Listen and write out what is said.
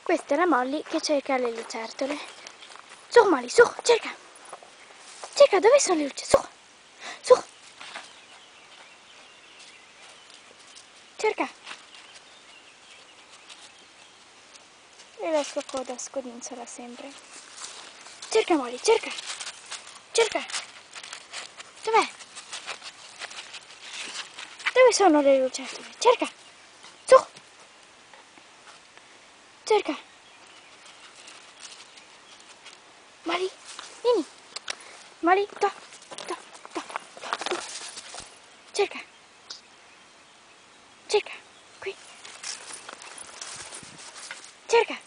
Questa è la Molly che cerca le lucertole. Su Molly, su, cerca. Cerca, dove sono le lucertole? Su, su. Cerca. E la sua coda scodinzola sempre. Cerca Molly, cerca. Cerca. Dov'è? Dove sono le lucertole? Cerca. Su. Cerca. Molly, vieni. Molly, to. Cerca. Cerca. Qui. Cerca.